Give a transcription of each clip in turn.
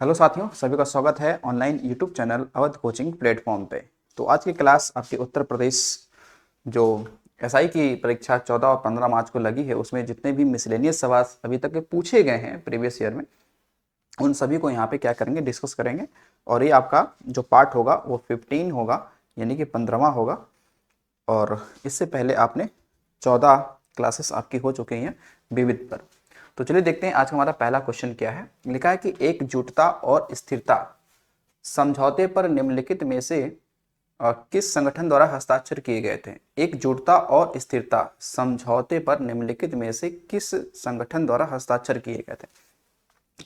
Hello साथियों, सभी का स्वागत है online YouTube channel Awadh coaching platform पे। तो आज की क्लास आपकी उत्तर प्रदेश जो एसआई की परीक्षा 14 और 15 मार्च को लगी है, उसमें जितने भी मिसलेनियस सवाल अभी तक के पूछे गए हैं प्रीवियस ईयर में, उन सभी को यहाँ पे क्या करेंगे, डिस्कस करेंगे। और ये आपका जो पार्ट होगा वो 15 होगा, यानी कि 15वां होगा। और इससे पहले आपने 14 क्लासेस आपकी हो चुकी हैं विविध पर। तो चलिए देखते हैं आज का हमारा पहला क्वेश्चन क्या है। लिखा है कि एकजुटता और स्थिरता समझौते पर निम्नलिखित में से किस संगठन द्वारा हस्ताक्षर किए गए थे। एकजुटता और स्थिरता समझौते पर निम्नलिखित में से किस संगठन द्वारा हस्ताक्षर किए गए थे।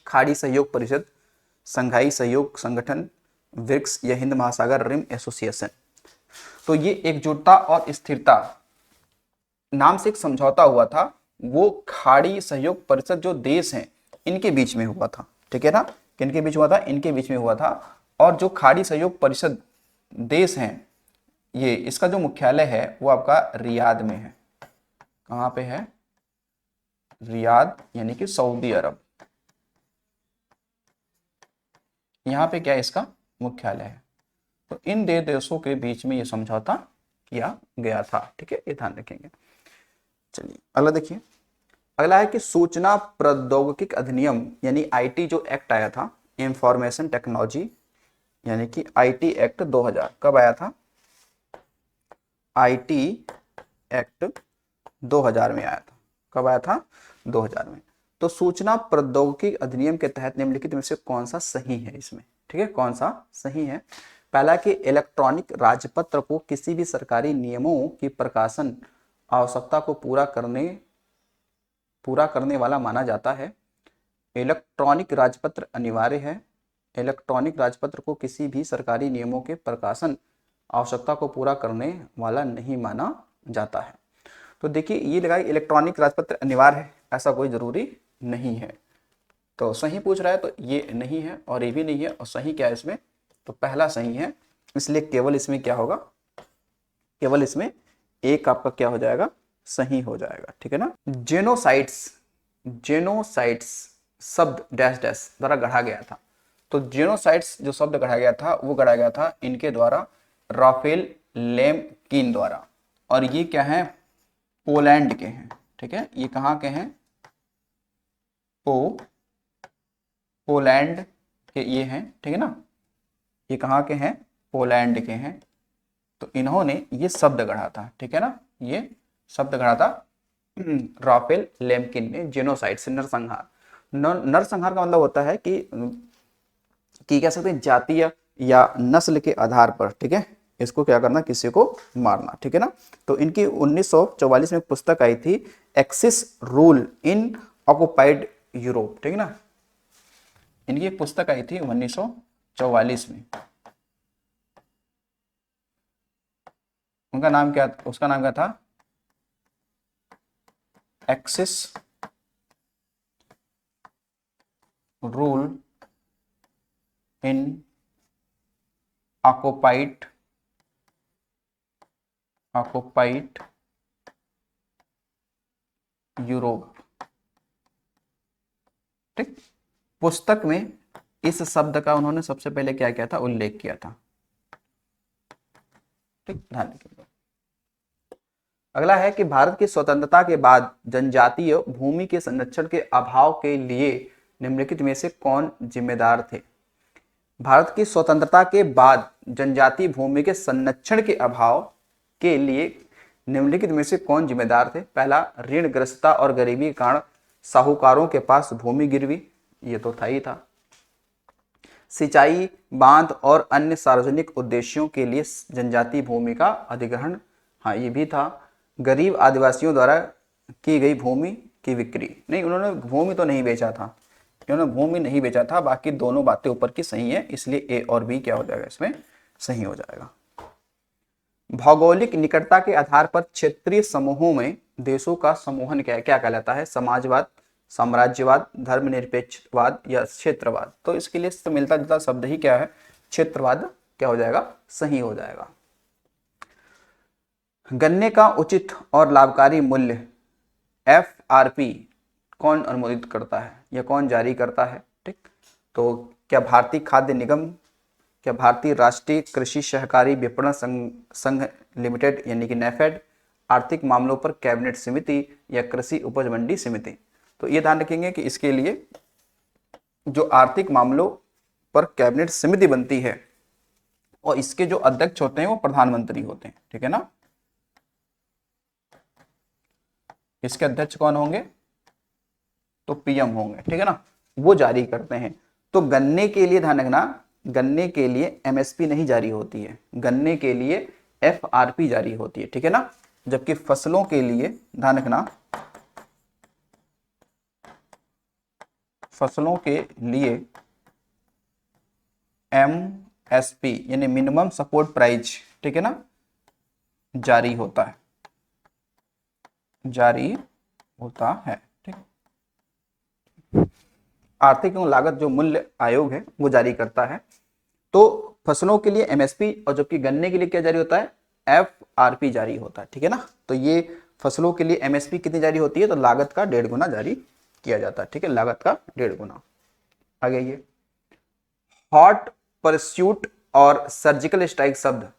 खाड़ी सहयोग परिषद, संघाई सहयोग संगठन, ब्रिक्स या हिंद महासागर रिम एसोसिएशन। तो ये एकजुटता और स्थिरता नाम से एक समझौता हुआ था, वो खाड़ी सहयोग परिषद जो देश हैं इनके बीच में हुआ था। ठीक है ना, किनके बीच हुआ था? इनके बीच में हुआ था। और जो खाड़ी सहयोग परिषद देश हैं, ये इसका जो मुख्यालय है वो आपका रियाद में है। कहाँ पे है? रियाद, यानी कि सऊदी अरब। यहाँ पे क्या है? इसका मुख्यालय है। तो इन दो देशों के बीच में ये समझौता किया गया था। ठीक है, ये ध्यान रखेंगे। चलिए अगला देखिए। अगला है कि सूचना प्रौद्योगिकी अधिनियम यानी आईटी जो एक्ट आया था, इंफॉर्मेशन टेक्नोलॉजी यानी कि आईटी एक्ट 2000 कब आया था? आईटी एक्ट 2000 में आया था। कब आया था? 2000 में। तो सूचना प्रौद्योगिकी अधिनियम के तहत निम्नलिखित में से कौन सा सही है इसमें? ठीक है, कौन सा सही है? पहला कि इलेक्ट्रॉनिक राजपत्र को किसी भी सरकारी नियमों की प्रकाशन आवश्यकता को पूरा करने वाला माना जाता है। इलेक्ट्रॉनिक राजपत्र अनिवार्य है। इलेक्ट्रॉनिक राजपत्र को किसी भी सरकारी नियमों के प्रकाशन आवश्यकता को पूरा करने वाला नहीं माना जाता है। तो देखिए ये लगा इलेक्ट्रॉनिक राजपत्र अनिवार्य है, ऐसा कोई जरूरी नहीं है। तो सही पूछ रहा है तो ये नहीं है और ये भी नहीं है। और सही क्या है इसमें? तो पहला सही है, इसलिए केवल इसमें क्या होगा? केवल इसमें एक आपका क्या हो जाएगा? सही हो जाएगा। ठीक है ना। जेनोसाइड्स शब्द डैश डैश द्वारा गढ़ा गया था। तो जेनोसाइड्स जो शब्द गढ़ा गया था वो गढ़ा गया था इनके द्वारा, राफेल लेम्किन द्वारा। और ये क्या है? पोलैंड के हैं। ठीक है, ये कहाँ के हैं? पोलैंड के ये हैं। ठीक है ना, ये कहाँ के हैं? पोलैंड के हैं। तो इन्होंने ये शब्द गढ़ा था। ठीक है ना, ये शब्द गढ़ा था राफेल लेम्किन ने जेनोसाइड से नरसंहार। नरसंहार का मतलब होता है कि कह सकते हैं जातीय या नस्ल के आधार पर। ठीक है, इसको क्या करना? किसी को मारना। ठीक है ना। तो इनकी 1944 में एक पुस्तक आई थी, axis rule in occupied Europe. ठीक है ना, इनकी एक पुस्तक आई थी 1944 में। उनका नाम क्या? उसका नाम क्या था? Axis rule in occupied Europe. ठीक, पुस्तक में इस शब्द का उन्होंने सबसे पहले क्या किया था? उल्लेख किया था। ठीक, ध्यान रखिएगा। अगला है कि भारत की स्वतंत्रता के बाद जनजातीय भूमि के संरक्षण के अभाव के लिए निम्नलिखित में से कौन जिम्मेदार थे? भारत की स्वतंत्रता के बाद जनजातीय भूमि के संरक्षण के अभाव के लिए निम्नलिखित में से कौन जिम्मेदार थे? पहला, ऋणग्रस्तता और गरीबी के कारण साहूकारों के पास भूमि गिरवी, ये तो था ही था। सिंचाई, बांध और अन्य सार्वजनिक उद्देश्यों के लिए जनजातीय भूमि का अधिग्रहण, हाँ ये भी था। गरीब आदिवासियों द्वारा की गई भूमि की बिक्री, नहीं उन्होंने भूमि तो नहीं बेचा था, इन्होंने भूमि नहीं बेचा था। बाकी दोनों बातें ऊपर की सही है, इसलिए ए और बी क्या हो जाएगा? इसमें सही हो जाएगा। भौगोलिक निकटता के आधार पर क्षेत्रीय समूहों में देशों का समूहन क्या कहलाता है? समाजवाद, साम्राज्यवाद, धर्मनिरपेक्षवाद या क्षेत्रवाद। तो इसके लिए मिलता जुलता शब्द ही क्या है? क्षेत्रवाद क्या हो जाएगा? सही हो जाएगा। गन्ने का उचित और लाभकारी मूल्य एफआरपी कौन अनुमोदित करता है या कौन जारी करता है? ठीक, तो क्या भारतीय खाद्य निगम, क्या भारतीय राष्ट्रीय कृषि सहकारी विपणन संघ लिमिटेड यानी कि नेफेड, आर्थिक मामलों पर कैबिनेट समिति या कृषि उपज मंडी समिति। तो ये ध्यान रखेंगे कि इसके लिए जो आर्थिक मामलों पर कैबिनेट समिति बनती है और इसके जो अध्यक्ष होते हैं वो प्रधानमंत्री होते हैं, ठीक है ना। इसके अध्यक्ष कौन होंगे, तो पीएम होंगे, ठीक है ना, वो जारी करते हैं। तो गन्ने के लिए ध्यान रखना, गन्ने के लिए एमएसपी नहीं जारी होती है, गन्ने के लिए एफआरपी जारी होती है, ठीक है ना। जबकि फसलों के लिए ध्यान रखना, फसलों के लिए एमएसपी यानी मिनिमम सपोर्ट प्राइस, ठीक है ना, जारी होता है, जारी होता है, ठीक। आर्थिक एवं लागत जो मूल्य आयोग है वो जारी करता है। तो फसलों के लिए एमएसपी और जबकि गन्ने के लिए क्या जारी होता है, एफआरपी जारी होता है, ठीक है ना। तो ये फसलों के लिए एमएसपी कितनी जारी होती है, तो लागत का 1.5 गुना जारी किया जाता है, ठीक है, लागत का 1.5 गुना। आगे ये हॉट परस्यूट और सर्जिकल स्ट्राइक शब्द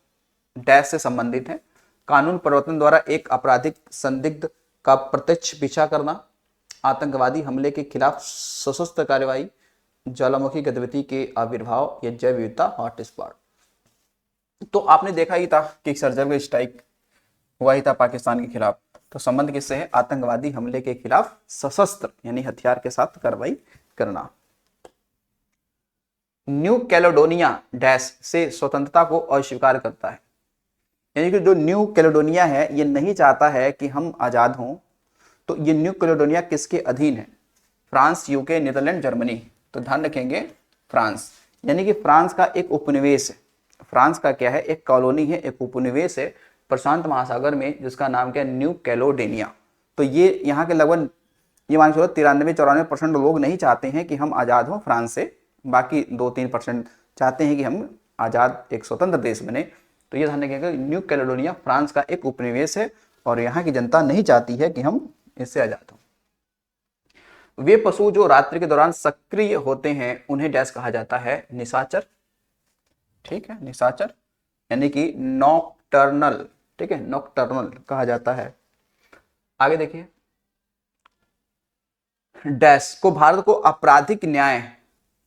डैश से संबंधित है। कानून प्रवर्तन द्वारा एक आपराधिक संदिग्ध का प्रत्यक्ष पीछा करना, आतंकवादी हमले के खिलाफ सशस्त्र कार्रवाई, ज्वालामुखी गतिविधि के आविर्भाव या जैव विविधता हॉटस्पॉट। तो आपने देखा ही था कि सर्जिकल स्ट्राइक हुआ ही था पाकिस्तान के खिलाफ, तो संबंध किससे है, आतंकवादी हमले के खिलाफ सशस्त्र यानी हथियार के साथ कार्रवाई करना। न्यू कैलेडोनिया डैश से स्वतंत्रता को अस्वीकार करता है, यानी कि जो न्यू कैलेडोनिया है ये नहीं चाहता है कि हम आजाद हों। तो ये न्यू कैलेडोनिया किसके अधीन है, फ्रांस, यूके, नीदरलैंड, जर्मनी। तो ध्यान रखेंगे फ्रांस, यानी कि फ्रांस का एक उपनिवेश है, फ्रांस का क्या है, एक कॉलोनी है, एक उपनिवेश है प्रशांत महासागर में, जिसका नाम क्या है, न्यू कैलेडोनिया। तो ये यहाँ के लगभग ये मान के चलो 93-94% लोग नहीं चाहते हैं कि हम आज़ाद हों फ्रांस से, बाकी 2-3% चाहते हैं कि हम आज़ाद एक स्वतंत्र देश बने। तो ये ध्यान रखिएगा, न्यू कैलेडोनिया फ्रांस का एक उपनिवेश है और यहाँ की जनता नहीं चाहती है कि हम इससे आज़ाद हों। वे पशु जो रात्रि के दौरान सक्रिय होते हैं उन्हें डैश कहा जाता है, निशाचर, ठीक है, निशाचर यानी कि नॉकटर्नल, ठीक है, नॉकटर्नल कहा जाता है। आगे देखिए, डैश को भारत को आपराधिक न्याय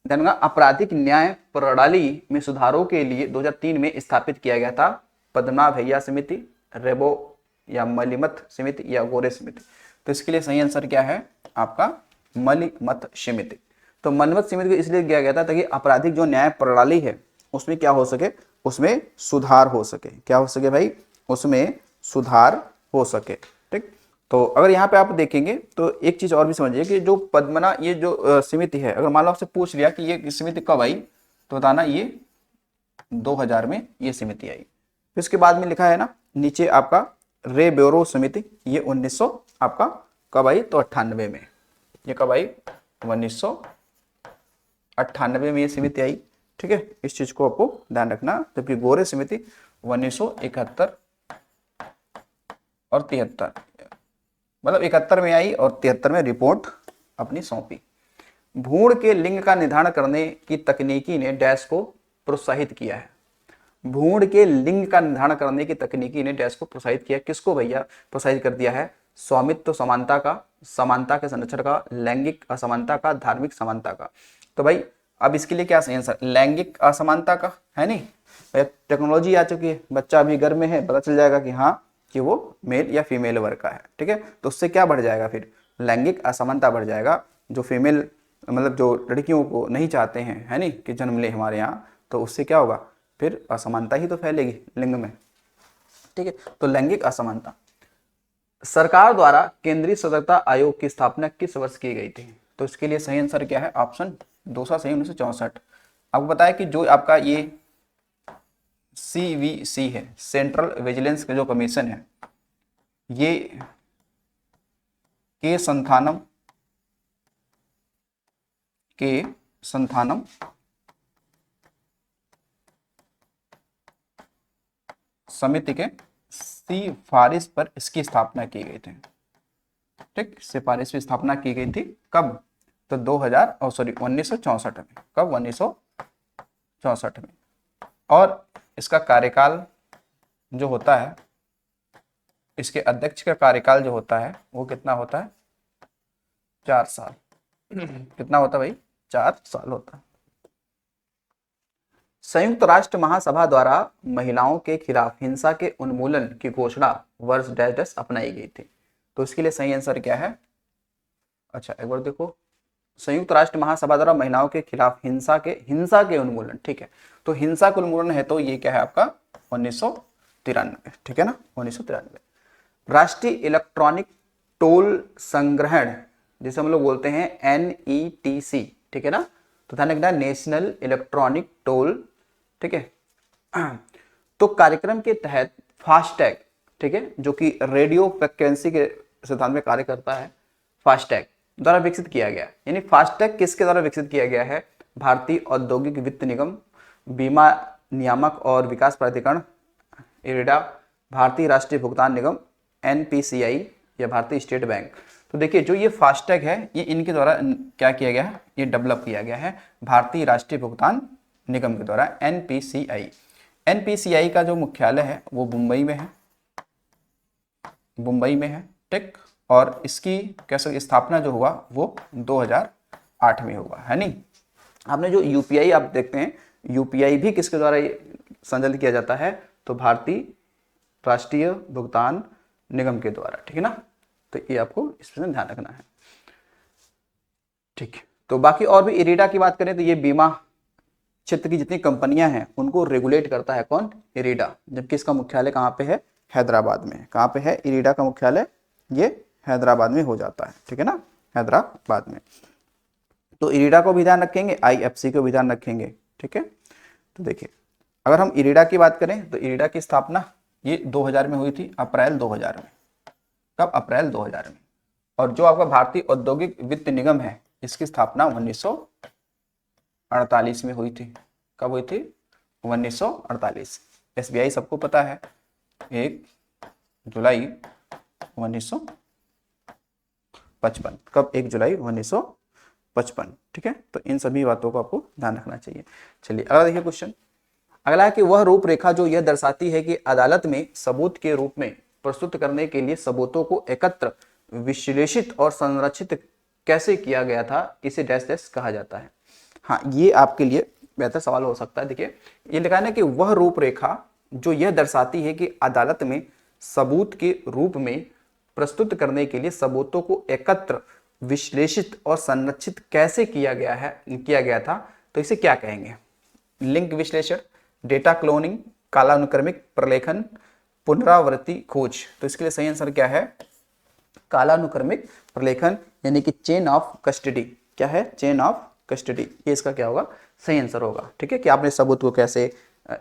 आपराधिक न्याय प्रणाली में सुधारों के लिए 2003 में स्थापित किया गया था। पद्मनाभ भैया समिति, रेबो या मलिमथ समिति या गोरे समिति। तो इसके लिए सही आंसर क्या है आपका, मलिमथ समिति। तो मलिमथ समिति को इसलिए किया गया था ताकि आपराधिक जो न्याय प्रणाली है उसमें क्या हो सके, उसमें सुधार हो सके। क्या हो सके भाई, उसमें सुधार हो सके, ठीक। तो अगर यहाँ पे आप देखेंगे तो एक चीज और भी समझिए कि जो पद्मना ये जो समिति है, अगर मान लो आपसे पूछ लिया कि ये समिति कब आई, तो बताना ये 2000 में ये समिति आई। फिर उसके बाद में लिखा है ना नीचे आपका रे ब्यूरो समिति, ये 1900 आपका कब आई, तो 98 में। ये कब आई, 1998 में ये समिति आई, ठीक है। इस चीज को आपको ध्यान रखना। जबकि गोरे समिति 1971 और 73, मतलब 71 में आई और 73 में रिपोर्ट अपनी सौंपी। भ्रूण के लिंग का निर्धारण करने की तकनीकी ने डैश को प्रोत्साहित किया है। भ्रूण के लिंग का निर्धारण करने की तकनीकी ने डैश को प्रोत्साहित किया, किसको भैया प्रोत्साहित कर दिया है, स्वामित्व समानता का, समानता के संरक्षण का, लैंगिक असमानता का, धार्मिक समानता का। तो भाई अब इसके लिए क्या सही आंसर, लैंगिक असमानता का है नहीं, टेक्नोलॉजी आ चुकी है, बच्चा अभी घर में है, पता चल जाएगा कि हाँ कि वो मेल या फीमेल वर्ग का है, ठीक है। तो उससे क्या बढ़ जाएगा, फिर लैंगिक असमानता बढ़ जाएगा। जो फीमेल मतलब जो लड़कियों को नहीं चाहते हैं है नहीं कि जन्म ले हमारे यहाँ, तो उससे क्या होगा, फिर असमानता ही तो फैलेगी लिंग में, ठीक है। तो लैंगिक असमानता। सरकार द्वारा केंद्रीय सतर्कता आयोग की स्थापना किस वर्ष की गई थी, तो इसके लिए सही आंसर क्या है, ऑप्शन दूसरा सही, 1964। आपको बताया कि जो आपका ये CVC है, सेंट्रल विजिलेंस का जो कमीशन है, ये के संथानम समिति के सिफारिश पर इसकी स्थापना की गई थी, ठीक। सिफारिश की स्थापना की गई थी कब, तो 1964 में। कब? 1964 में। और इसका कार्यकाल जो होता है, इसके अध्यक्ष का कार्यकाल जो होता है वो कितना होता है? 4 साल। कितना होता है भाई? 4 साल होता है। संयुक्त राष्ट्र महासभा द्वारा महिलाओं के खिलाफ हिंसा के उन्मूलन की घोषणा वर्ष डैश डैश अपनाई गई थी। तो इसके लिए सही आंसर क्या है? अच्छा एक बार देखो, संयुक्त राष्ट्र महासभा द्वारा महिलाओं के खिलाफ हिंसा के उन्मूलन, ठीक है। तो हिंसा के उन्मूलन है तो ये क्या है आपका? 1993, ठीक है ना, 1993। राष्ट्रीय इलेक्ट्रॉनिक टोल संग्रहण, जिसे हम लोग बोलते हैं NETC, ठीक है ना, तो ध्यान रखना, नेशनल इलेक्ट्रॉनिक टोल, ठीक है। तो कार्यक्रम के तहत फास्टैग, ठीक है, जो कि रेडियो फ्रिक्वेंसी के सिद्धांत में कार्य करता है, फास्टैग द्वारा विकसित किया गया। यानी फास्टैग किसके द्वारा विकसित किया गया है? भारतीय औद्योगिक वित्त निगम, बीमा नियामक और विकास प्राधिकरण इरेडा, भारतीय राष्ट्रीय भुगतान निगम NPCI या भारतीय स्टेट बैंक। तो देखिए जो ये फास्टैग है ये इनके द्वारा क्या किया गया है? ये डेवलप किया गया है भारतीय राष्ट्रीय भुगतान निगम के द्वारा, NPCI। NPCI का जो मुख्यालय है वो मुंबई में है, मुंबई में है, ठीक। और इसकी कैसे स्थापना जो हुआ वो 2008 में हुआ, है नहीं। आपने जो UPI आप देखते हैं, UPI भी किसके द्वारा संचालित किया जाता है? तो भारतीय राष्ट्रीय भुगतान निगम के द्वारा, ठीक है ना। तो ये आपको इसमें ध्यान रखना है, ठीक है। तो बाकी और भी इरेडा की बात करें तो ये बीमा क्षेत्र की जितनी कंपनियां हैं उनको रेगुलेट करता है कौन? इरेडा। जबकि इसका मुख्यालय कहाँ पे है? हैदराबाद में। कहाँ पे है इरेडा का मुख्यालय? ये हैदराबाद में हो जाता है, ठीक है ना, हैदराबाद में। तो इरेडा को भी ध्यान रखेंगे, IFC को भी ध्यान रखेंगे, ठीक है। तो देखिए अगर हम इरेडा की बात करें तो इरेडा की स्थापना ये 2000 में हुई थी, अप्रैल 2000 में। कब? अप्रैल 2000 में। और जो आपका भारतीय औद्योगिक वित्त निगम है इसकी स्थापना 1948 में हुई थी। कब हुई थी? 1948। SBI सबको पता है, 1 जुलाई 1955। कब? 1 जुलाई 1955, ठीक है। तो इन सभी बातों को आपको ध्यान रखना चाहिए। चलिए अगला देखिए क्वेश्चन। अगला है कि वह रूपरेखा जो यह दर्शाती है कि अदालत में सबूत के रूप में प्रस्तुत करने के लिए सबूतों को एकत्र, विश्लेषित और संरक्षित कैसे किया गया था, इसे डैश डैश कहा जाता है। हाँ, ये आपके लिए बेहतर सवाल हो सकता है। देखिए ये लिखा है ना कि वह रूपरेखा जो यह दर्शाती है कि अदालत में सबूत के रूप में प्रस्तुत करने के लिए सबूतों को एकत्र, विश्लेषित और संरक्षित कैसे किया गया था, तो इसे क्या कहेंगे? लिंक विश्लेषण, डेटा क्लोनिंग, कालानुक्रमिक प्रलेखन, पुनरावृत्ति खोज। तो इसके लिए सही आंसर क्या है? कालानुक्रमिक प्रलेखन, यानी कि चेन ऑफ कस्टडी। क्या है? Chain of custody. ये इसका क्या होगा? सही आंसर होगा, ठीक है। कि आपने सबूत को कैसे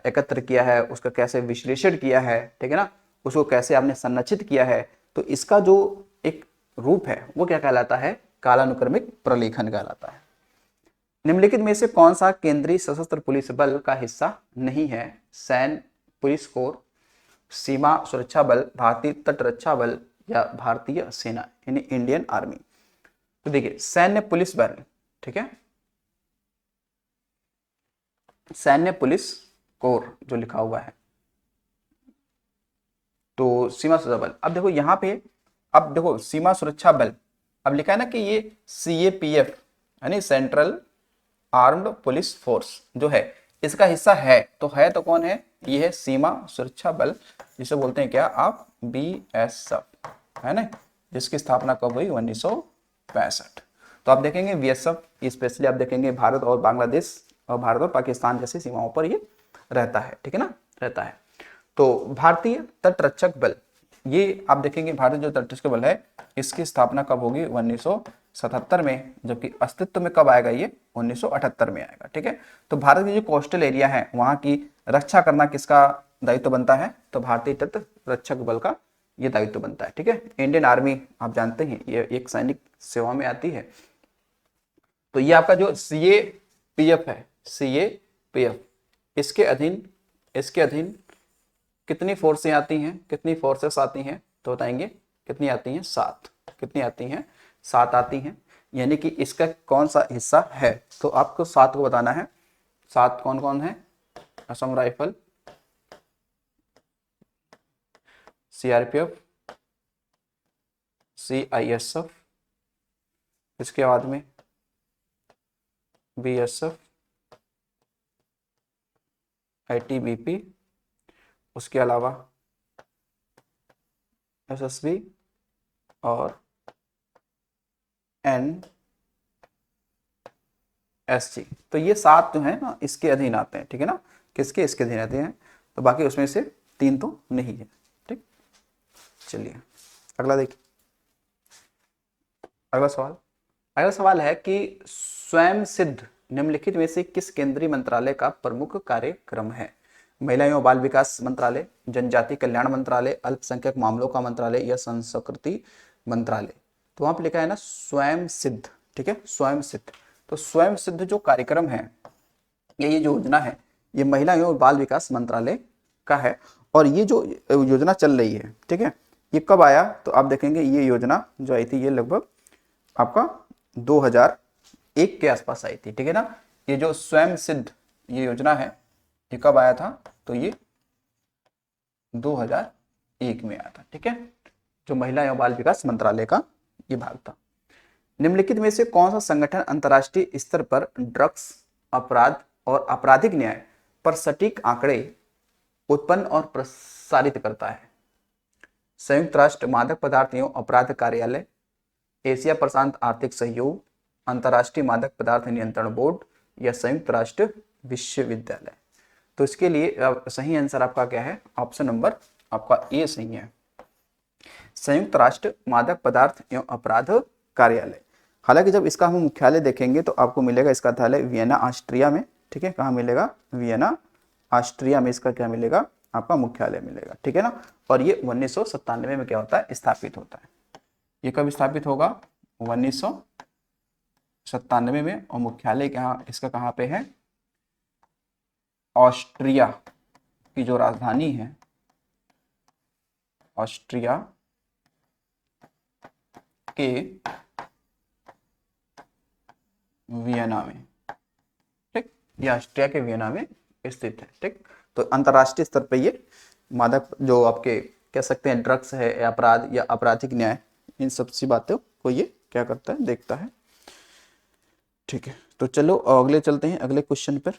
एकत्र किया है, उसका कैसे विश्लेषण किया है, ठीक है ना, उसको कैसे आपने संरक्षित किया है। तो इसका जो एक रूप है वो क्या कहलाता है? कालानुक्रमिक प्रलेखन कहलाता है। निम्नलिखित में से कौन सा केंद्रीय सशस्त्र पुलिस बल का हिस्सा नहीं है? सैन्य पुलिस कोर, सीमा सुरक्षा बल, भारतीय तट रक्षा बल या भारतीय सेना, यानी इंडियन आर्मी। तो देखिए सैन्य पुलिस बल, ठीक है, सैन्य पुलिस कोर जो लिखा हुआ है, तो सीमा सुरक्षा बल। अब देखो यहाँ पे, अब देखो सीमा सुरक्षा बल, अब लिखा है ना कि ये CAPF यानी सेंट्रल आर्म्ड पुलिस फोर्स जो है इसका हिस्सा है। तो है तो कौन है? ये है सीमा सुरक्षा बल, जिसे बोलते हैं क्या आप? BSF, है ना, जिसकी स्थापना कब हुई? 1965। तो आप देखेंगे BSF स्पेशली आप देखेंगे भारत और बांग्लादेश और भारत और पाकिस्तान जैसी सीमाओं पर ये रहता है, ठीक है ना, रहता है। तो भारतीय तटरक्षक बल, ये आप देखेंगे भारतीय जो तटरक्षक बल है इसकी स्थापना कब होगी? 1977 में। जबकि अस्तित्व में कब आएगा? ये 1978 में आएगा, ठीक है। तो भारत की जो कोस्टल एरिया है वहां की रक्षा करना किसका दायित्व बनता है? तो भारतीय तट रक्षक बल का ये दायित्व बनता है, ठीक है। इंडियन आर्मी आप जानते हैं ये एक सैनिक सेवा में आती है। तो ये आपका जो CAPF है, CAPF, इसके अधीन कितनी फोर्सें आती हैं, कितनी फोर्सेस आती हैं? तो बताएंगे कितनी आती हैं? 7। कितनी आती हैं? 7 आती हैं। यानी कि इसका कौन सा हिस्सा है। तो आपको 7 को बताना है। 7 कौन कौन है? असम राइफल, सीआरपीएफ, सीआईएसएफ, इसके बाद में बीएसएफ, आईटीबीपी, उसके अलावा एसएसबी और एनएसजी। तो ये 7 जो है ना इसके अधीन आते हैं, ठीक है ना। किसके? इसके अधीन आते हैं। तो बाकी उसमें से 3 तो नहीं है, ठीक। चलिए अगला देखिए। अगला सवाल है कि स्वयं सिद्ध निम्नलिखित में से किस केंद्रीय मंत्रालय का प्रमुख कार्यक्रम है? महिला एवं बाल विकास मंत्रालय, जनजाति कल्याण मंत्रालय, अल्पसंख्यक मामलों का मंत्रालय या संस्कृति मंत्रालय। तो वहां पर लिखा है ना स्वयं सिद्ध, ठीक है, स्वयं सिद्ध। तो स्वयं सिद्ध जो कार्यक्रम है, ये जो योजना है, ये महिला एवं बाल विकास मंत्रालय का है। और ये जो योजना चल रही है, ठीक है, ये कब आया? तो आप देखेंगे ये योजना जो आई थी ये लगभग आपका 2001 के आसपास आई थी, ठीक है ना। ये जो स्वयं सिद्ध ये योजना है, ये कब आया था? तो ये 2001 में आया था, ठीक है, जो महिला एवं बाल विकास मंत्रालय का ये भाग था। निम्नलिखित में से कौन सा संगठन अंतर्राष्ट्रीय स्तर पर ड्रग्स, अपराध और आपराधिक न्याय पर सटीक आंकड़े उत्पन्न और प्रसारित करता है? संयुक्त राष्ट्र मादक पदार्थ एवं अपराध कार्यालय, एशिया प्रशांत आर्थिक सहयोग, अंतर्राष्ट्रीय मादक पदार्थ नियंत्रण बोर्ड या संयुक्त राष्ट्र विश्वविद्यालय। तो इसके लिए सही आंसर आपका क्या है? ऑप्शन नंबर आपका ए सही है, संयुक्त राष्ट्र मादक पदार्थ एवं अपराध कार्यालय। हालांकि जब इसका हम मुख्यालय देखेंगे तो आपको मिलेगा इसका मुख्यालय वियना ऑस्ट्रिया में, ठीक है। कहाँ मिलेगा? वियना ऑस्ट्रिया में इसका क्या मिलेगा? आपका मुख्यालय मिलेगा, ठीक है ना। और ये 1997 में क्या होता है? स्थापित होता है। ये कब स्थापित होगा? 1997 में। और मुख्यालय कहाँ इसका कहाँ पे है? ऑस्ट्रिया की जो राजधानी है, ऑस्ट्रिया के वियना में, ठीक। ये ऑस्ट्रिया के वियना में स्थित है, ठीक। तो अंतरराष्ट्रीय स्तर पे ये मादक जो आपके कह सकते हैं ड्रग्स है, अपराध या आपराधिक न्याय, इन सब सी बातों को ये क्या करता है? देखता है, ठीक है। तो चलो अगले चलते हैं अगले क्वेश्चन पर।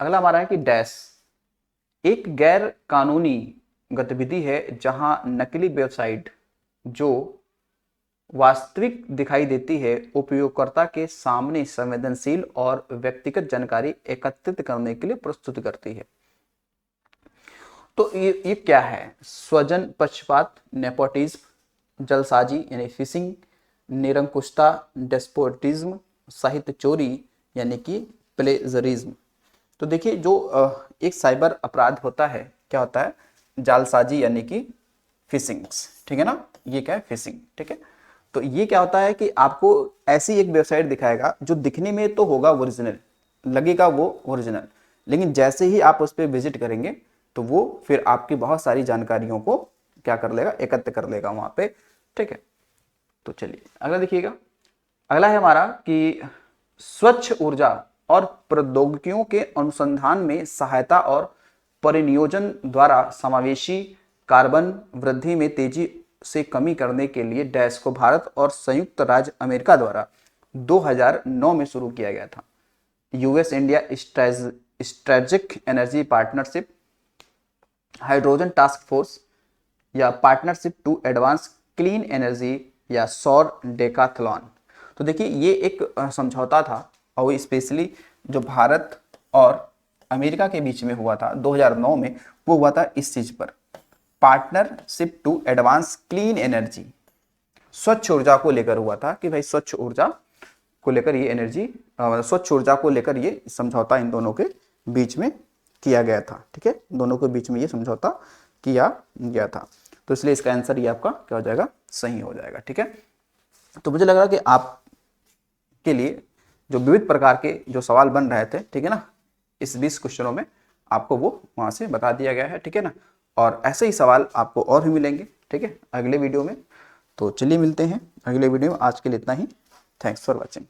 अगला हमारा है कि डैश एक गैर कानूनी गतिविधि है जहां नकली वेबसाइट जो वास्तविक दिखाई देती है उपयोगकर्ता के सामने संवेदनशील और व्यक्तिगत जानकारी एकत्रित करने के लिए प्रस्तुत करती है। तो ये क्या है? स्वजन पक्षपात, नेपोटिज्म, जलसाजी यानी फिशिंग, निरंकुशता, डेस्पोटिज्म, साहित्य चोरी यानी कि प्लेजरिज्म। तो देखिए जो एक साइबर अपराध होता है, क्या होता है? जालसाजी यानी कि फिशिंग्स, ठीक है ना। ये क्या है? फिशिंग, ठीक है। तो ये क्या होता है कि आपको ऐसी एक वेबसाइट दिखाएगा जो दिखने में तो होगा ओरिजिनल, लगेगा वो ओरिजिनल, लेकिन जैसे ही आप उस पर विजिट करेंगे तो वो फिर आपकी बहुत सारी जानकारियों को क्या कर लेगा? एकत्र कर लेगा वहां पे, ठीक है। तो चलिए अगला देखिएगा। अगला है हमारा कि स्वच्छ ऊर्जा और प्रौद्योगिकियों के अनुसंधान में सहायता और परिनियोजन द्वारा समावेशी कार्बन वृद्धि में तेजी से कमी करने के लिए डैश को भारत और संयुक्त राज्य अमेरिका द्वारा 2009 में शुरू किया गया था। US India strategic energy partnership, hydrogen task force या partnership to advance clean energy या सौर डेकाथलॉन। तो देखिए ये एक समझौता था और वो स्पेशली जो भारत और अमेरिका के बीच में हुआ था 2009 में, वो हुआ था इस चीज पर, partnership to advance clean energy, स्वच्छ ऊर्जा को लेकर हुआ था कि भाई स्वच्छ ऊर्जा को लेकर ये एनर्जी, स्वच्छ ऊर्जा को लेकर ये समझौता इन दोनों के बीच में किया गया था, ठीक है। दोनों के बीच में ये समझौता किया गया था। तो इसलिए इसका आंसर ये आपका क्या हो जाएगा? सही हो जाएगा, ठीक है। तो मुझे लग रहा कि आपके लिए जो विविध प्रकार के जो सवाल बन रहे थे, ठीक है ना, इस 20 क्वेश्चनों में आपको वो वहां से बता दिया गया है, ठीक है ना। और ऐसे ही सवाल आपको और भी मिलेंगे, ठीक है, अगले वीडियो में। तो चलिए मिलते हैं अगले वीडियो में, आज के लिए इतना ही। Thanks for watching.